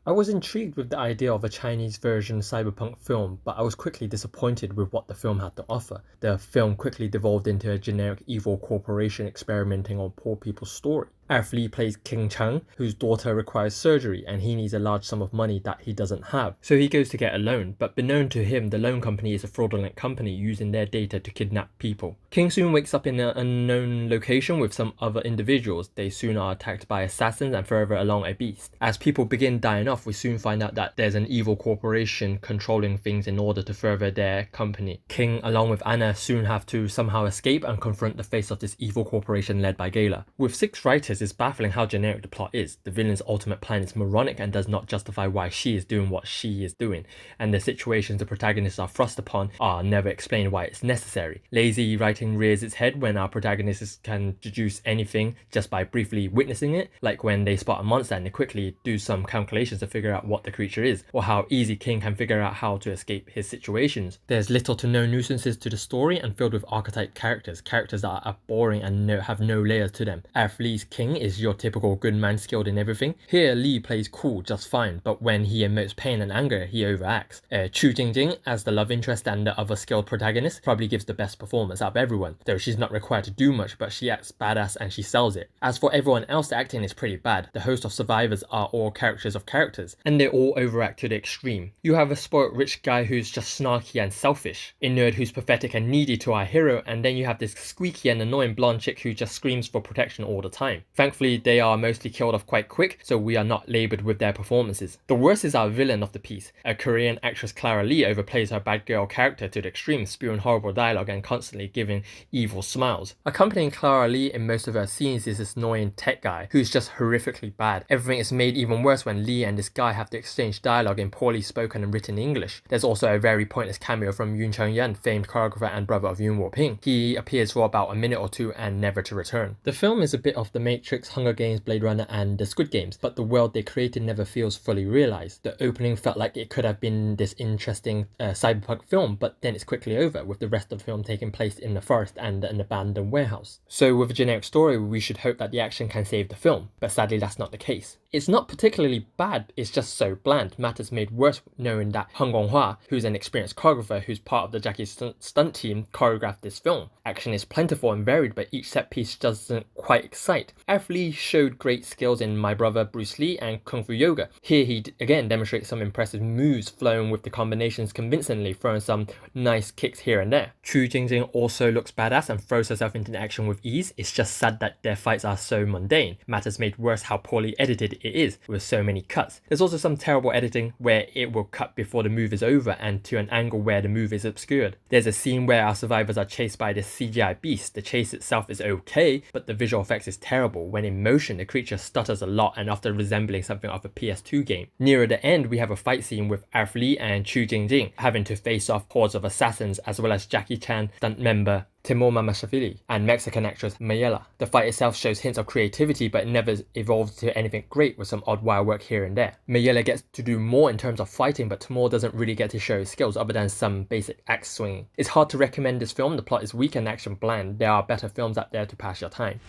I was intrigued with the idea of a Chinese version cyberpunk film, but I was quickly disappointed with what the film had to offer. The film quickly devolved into a generic evil corporation experimenting on poor people's story. Aarif Lee plays King Chang, whose daughter requires surgery and he needs a large sum of money that he doesn't have. So he goes to get a loan, but beknown to him, the loan company is a fraudulent company using their data to kidnap people. King soon wakes up in an unknown location with some other individuals. They soon are attacked by assassins and further along a beast. As people begin dying off, we soon find out that there's an evil corporation controlling things in order to further their company. King, along with Anna, soon have to somehow escape and confront the face of this evil corporation led by Mayela. With 6 writers, it's baffling how generic the plot is. The villain's ultimate plan is moronic and does not justify why she is doing what she is doing, and the situations the protagonists are thrust upon are never explained why it's necessary. Lazy writing rears its head when our protagonists can deduce anything just by briefly witnessing it, like when they spot a monster and they quickly do some calculations to figure out what the creature is, or how easy King can figure out how to escape his situations. There's little to no nuisances to the story and filled with archetype characters that are boring and have no layers to them. Aarif Lee's King is your typical good man skilled in everything. Here Lee plays cool just fine, but when he emotes pain and anger, he overacts. Jingjing as the love interest and the other skilled protagonist probably gives the best performance out of everyone, though she's not required to do much, but she acts badass and she sells it. As for everyone else, the acting is pretty bad. The host of survivors are all characters of characters, and they all overact to the extreme. You have a spoiled rich guy who's just snarky and selfish, a nerd who's pathetic and needy to our hero, and then you have this squeaky and annoying blonde chick who just screams for protection all the time. Thankfully, they are mostly killed off quite quick, so we are not laboured with their performances. The worst is our villain of the piece. A Korean actress, Clara Lee, overplays her bad girl character to the extreme, spewing horrible dialogue and constantly giving evil smiles. Accompanying Clara Lee in most of her scenes is this annoying tech guy who's just horrifically bad. Everything is made even worse when Lee and this guy have to exchange dialogue in poorly spoken and written English. There's also a very pointless cameo from Yuen, famed choreographer and brother of Yuen. He appears for about a minute or two and never to return. The film is a bit of The Matrix, Hunger Games, Blade Runner and the Squid Games, but the world they created never feels fully realised. The opening felt like it could have been this interesting cyberpunk film, but then it's quickly over, with the rest of the film taking place in the forest and an abandoned warehouse. So with a generic story, we should hope that the action can save the film, but sadly that's not the case. It's not particularly bad, it's just so bland. Matters made worse knowing that Han Guanhua, who's an experienced choreographer who's part of the Jackie stunt team, choreographed this film. Action is plentiful and varied, but each set piece doesn't quite excite. Aarif Lee showed great skills in My Brother Bruce Lee and Kung Fu Yoga. Here he again demonstrates some impressive moves, flowing with the combinations convincingly, throwing some nice kicks here and there. Jingjing also looks badass and throws herself into action with ease. It's just sad that their fights are so mundane. Matters made worse how poorly edited it is, with so many cuts. There's also some terrible editing where it will cut before the move is over and to an angle where the move is obscured. There's a scene where our survivors are chased by this CGI beast. The chase itself is okay, but the visual effects is terrible. When in motion, the creature stutters a lot and often resembling something of a PS2 game. Nearer the end, we have a fight scene with Aarif Lee and Jingjing having to face off hordes of assassins, as well as Jackie Chan stunt member Temur Mamisashvili and Mexican actress Mayela. The fight itself shows hints of creativity, but it never evolves to anything great, with some odd wire work here and there. Mayela gets to do more in terms of fighting, but Temur doesn't really get to show his skills other than some basic axe swinging. It's hard to recommend this film. The plot is weak and action bland. There are better films out there to pass your time.